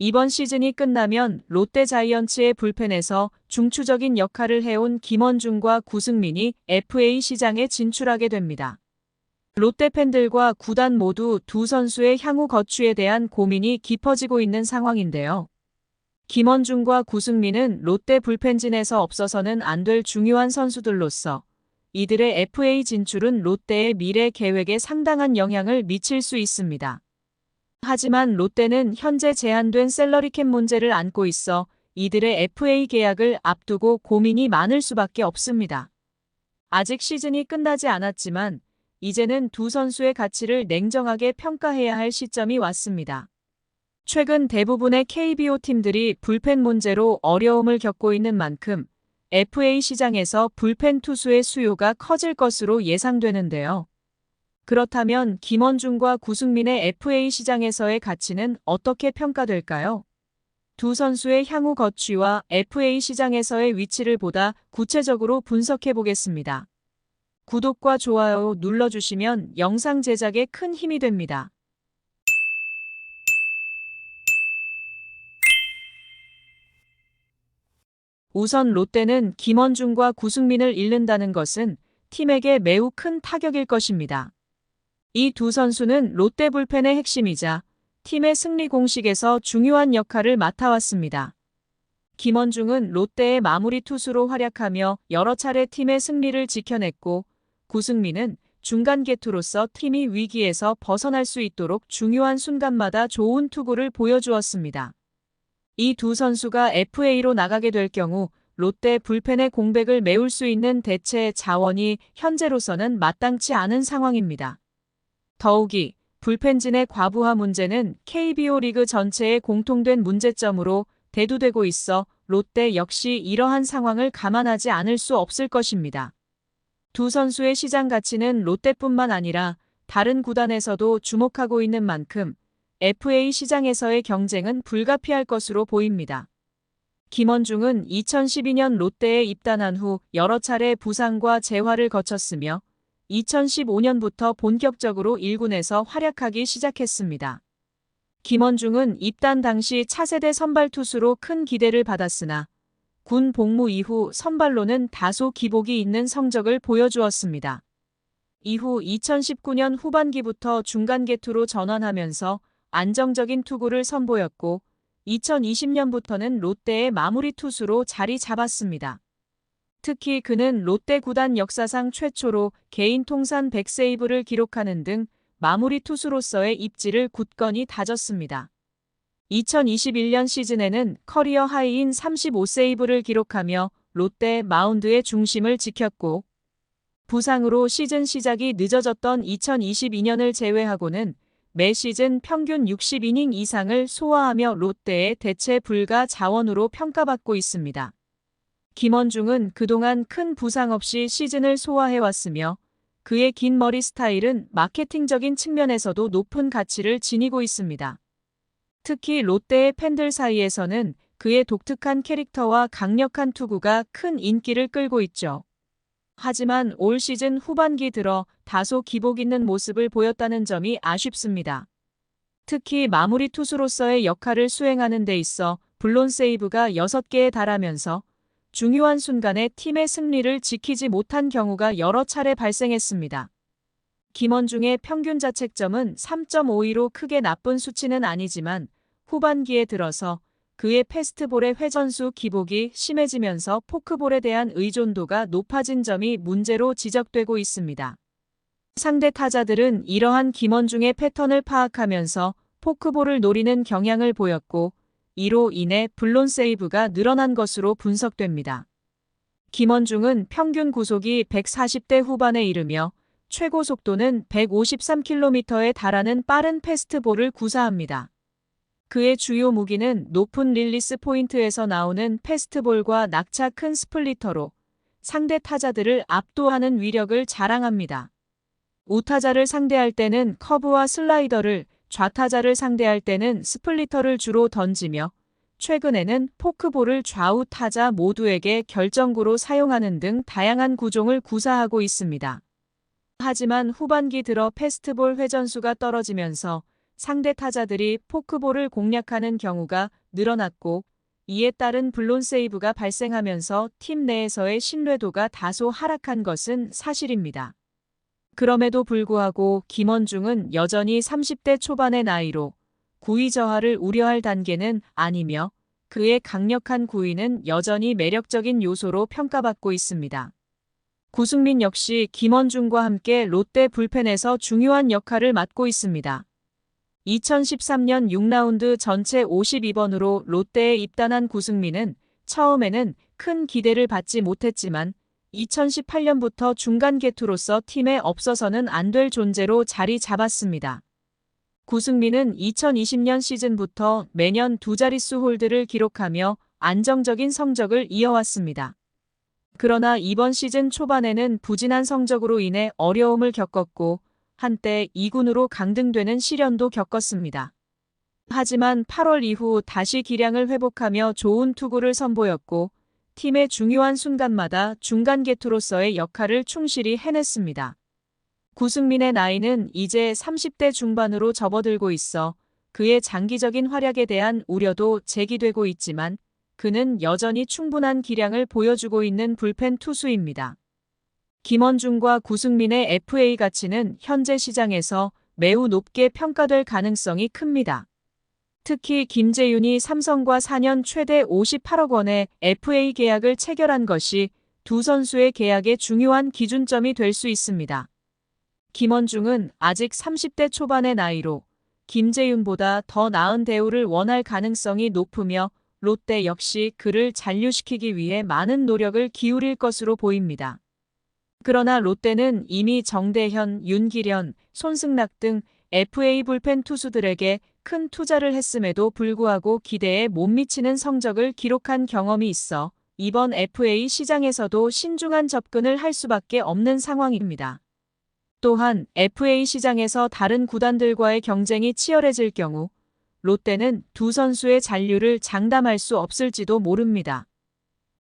이번 시즌이 끝나면 롯데 자이언츠의 불펜에서 중추적인 역할을 해온 김원중과 구승민이 FA 시장에 진출하게 됩니다. 롯데 팬들과 구단 모두 두 선수의 향후 거취에 대한 고민이 깊어지고 있는 상황인데요. 김원중과 구승민은 롯데 불펜진에서 없어서는 안 될 중요한 선수들로서 이들의 FA 진출은 롯데의 미래 계획에 상당한 영향을 미칠 수 있습니다. 하지만 롯데는 현재 제한된 셀러리캡 문제를 안고 있어 이들의 FA 계약을 앞두고 고민이 많을 수밖에 없습니다. 아직 시즌이 끝나지 않았지만 이제는 두 선수의 가치를 냉정하게 평가해야 할 시점이 왔습니다. 최근 대부분의 KBO 팀들이 불펜 문제로 어려움을 겪고 있는 만큼 FA 시장에서 불펜 투수의 수요가 커질 것으로 예상되는데요. 그렇다면 김원중과 구승민의 FA 시장에서의 가치는 어떻게 평가될까요? 두 선수의 향후 거취와 FA 시장에서의 위치를 보다 구체적으로 분석해 보겠습니다. 구독과 좋아요 눌러주시면 영상 제작에 큰 힘이 됩니다. 우선 롯데는 김원중과 구승민을 잃는다는 것은 팀에게 매우 큰 타격일 것입니다. 이 두 선수는 롯데 불펜의 핵심이자 팀의 승리 공식에서 중요한 역할을 맡아왔습니다. 김원중은 롯데의 마무리 투수로 활약하며 여러 차례 팀의 승리를 지켜냈고 구승민은 중간 개투로서 팀이 위기에서 벗어날 수 있도록 중요한 순간마다 좋은 투구를 보여주었습니다. 이 두 선수가 FA로 나가게 될 경우 롯데 불펜의 공백을 메울 수 있는 대체 자원이 현재로서는 마땅치 않은 상황입니다. 더욱이 불펜진의 과부하 문제는 KBO 리그 전체의 공통된 문제점으로 대두되고 있어 롯데 역시 이러한 상황을 감안하지 않을 수 없을 것입니다. 두 선수의 시장 가치는 롯데뿐만 아니라 다른 구단에서도 주목하고 있는 만큼 FA 시장에서의 경쟁은 불가피할 것으로 보입니다. 김원중은 2012년 롯데에 입단한 후 여러 차례 부상과 재활을 거쳤으며 2015년부터 본격적으로 1군에서 활약하기 시작했습니다. 김원중은 입단 당시 차세대 선발 투수로 큰 기대를 받았으나 군 복무 이후 선발로는 다소 기복이 있는 성적을 보여주었습니다. 이후 2019년 후반기부터 중간 개투로 전환하면서 안정적인 투구를 선보였고 2020년부터는 롯데의 마무리 투수로 자리 잡았습니다. 특히 그는 롯데 구단 역사상 최초로 개인 통산 100세이브를 기록하는 등 마무리 투수로서의 입지를 굳건히 다졌습니다. 2021년 시즌에는 커리어 하이인 35세이브를 기록하며 롯데 마운드의 중심을 지켰고 부상으로 시즌 시작이 늦어졌던 2022년을 제외하고는 매 시즌 평균 60이닝 이상을 소화하며 롯데의 대체 불가 자원으로 평가받고 있습니다. 김원중은 그동안 큰 부상 없이 시즌을 소화해왔으며 그의 긴 머리 스타일은 마케팅적인 측면에서도 높은 가치를 지니고 있습니다. 특히 롯데의 팬들 사이에서는 그의 독특한 캐릭터와 강력한 투구가 큰 인기를 끌고 있죠. 하지만 올 시즌 후반기 들어 다소 기복 있는 모습을 보였다는 점이 아쉽습니다. 특히 마무리 투수로서의 역할을 수행하는 데 있어 블론 세이브가 6개에 달하면서 중요한 순간에 팀의 승리를 지키지 못한 경우가 여러 차례 발생했습니다. 김원중의 평균 자책점은 3.52로 크게 나쁜 수치는 아니지만 후반기에 들어서 그의 패스트볼의 회전수 기복이 심해지면서 포크볼에 대한 의존도가 높아진 점이 문제로 지적되고 있습니다. 상대 타자들은 이러한 김원중의 패턴을 파악하면서 포크볼을 노리는 경향을 보였고 이로 인해 블론 세이브가 늘어난 것으로 분석됩니다. 김원중은 평균 구속이 140대 후반에 이르며 최고 속도는 153km에 달하는 빠른 패스트볼을 구사합니다. 그의 주요 무기는 높은 릴리스 포인트에서 나오는 패스트볼과 낙차 큰 스플리터로 상대 타자들을 압도하는 위력을 자랑합니다. 우타자를 상대할 때는 커브와 슬라이더를, 좌타자를 상대할 때는 스플리터를 주로 던지며 최근에는 포크볼을 좌우 타자 모두에게 결정구로 사용하는 등 다양한 구종을 구사하고 있습니다. 하지만 후반기 들어 패스트볼 회전수가 떨어지면서 상대 타자들이 포크볼을 공략하는 경우가 늘어났고, 이에 따른 블론 세이브가 발생하면서 팀 내에서의 신뢰도가 다소 하락한 것은 사실입니다. 그럼에도 불구하고 김원중은 여전히 30대 초반의 나이로 구위 저하를 우려할 단계는 아니며 그의 강력한 구위는 여전히 매력적인 요소로 평가받고 있습니다. 구승민 역시 김원중과 함께 롯데 불펜에서 중요한 역할을 맡고 있습니다. 2013년 6라운드 전체 52번으로 롯데에 입단한 구승민은 처음에는 큰 기대를 받지 못했지만 2018년부터 중간 개투로서 팀에 없어서는 안 될 존재로 자리 잡았습니다. 구승민은 2020년 시즌부터 매년 두 자릿수 홀드를 기록하며 안정적인 성적을 이어왔습니다. 그러나 이번 시즌 초반에는 부진한 성적으로 인해 어려움을 겪었고 한때 2군으로 강등되는 시련도 겪었습니다. 하지만 8월 이후 다시 기량을 회복하며 좋은 투구를 선보였고 팀의 중요한 순간마다 중간 개투로서의 역할을 충실히 해냈습니다. 구승민의 나이는 이제 30대 중반으로 접어들고 있어 그의 장기적인 활약에 대한 우려도 제기되고 있지만 그는 여전히 충분한 기량을 보여주고 있는 불펜 투수입니다. 김원중과 구승민의 FA 가치는 현재 시장에서 매우 높게 평가될 가능성이 큽니다. 특히 김재윤이 삼성과 4년 최대 58억 원의 FA 계약을 체결한 것이 두 선수의 계약의 중요한 기준점이 될 수 있습니다. 김원중은 아직 30대 초반의 나이로 김재윤보다 더 나은 대우를 원할 가능성이 높으며 롯데 역시 그를 잔류시키기 위해 많은 노력을 기울일 것으로 보입니다. 그러나 롯데는 이미 정대현, 윤기련, 손승락 등 FA 불펜 투수들에게 큰 투자를 했음에도 불구하고 기대에 못 미치는 성적을 기록한 경험이 있어 이번 FA 시장에서도 신중한 접근을 할 수밖에 없는 상황입니다. 또한 FA 시장에서 다른 구단들과의 경쟁이 치열해질 경우 롯데는 두 선수의 잔류를 장담할 수 없을지도 모릅니다.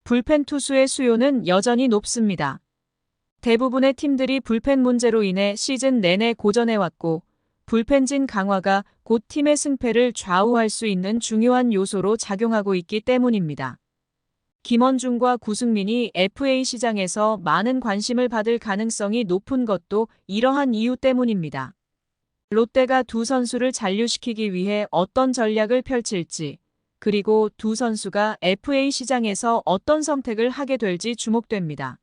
불펜 투수의 수요는 여전히 높습니다. 대부분의 팀들이 불펜 문제로 인해 시즌 내내 고전해왔고 불펜진 강화가 곧 팀의 승패를 좌우할 수 있는 중요한 요소로 작용하고 있기 때문입니다. 김원중과 구승민이 FA 시장에서 많은 관심을 받을 가능성이 높은 것도 이러한 이유 때문입니다. 롯데가 두 선수를 잔류시키기 위해 어떤 전략을 펼칠지, 그리고 두 선수가 FA 시장에서 어떤 선택을 하게 될지 주목됩니다.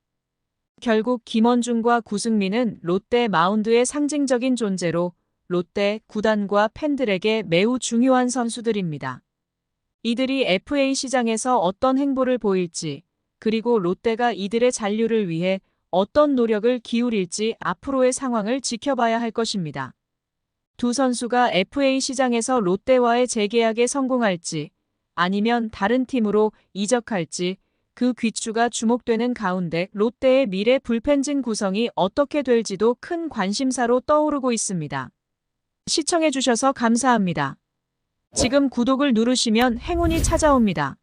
결국 김원중과 구승민은 롯데 마운드의 상징적인 존재로 롯데 구단과 팬들에게 매우 중요한 선수들입니다. 이들이 FA 시장에서 어떤 행보를 보일지, 그리고 롯데가 이들의 잔류를 위해 어떤 노력을 기울일지 앞으로의 상황을 지켜봐야 할 것입니다. 두 선수가 FA 시장에서 롯데와의 재계약에 성공할지, 아니면 다른 팀으로 이적할지, 그 귀추가 주목되는 가운데 롯데의 미래 불펜진 구성이 어떻게 될지도 큰 관심사로 떠오르고 있습니다. 시청해주셔서 감사합니다. 지금 구독을 누르시면 행운이 찾아옵니다.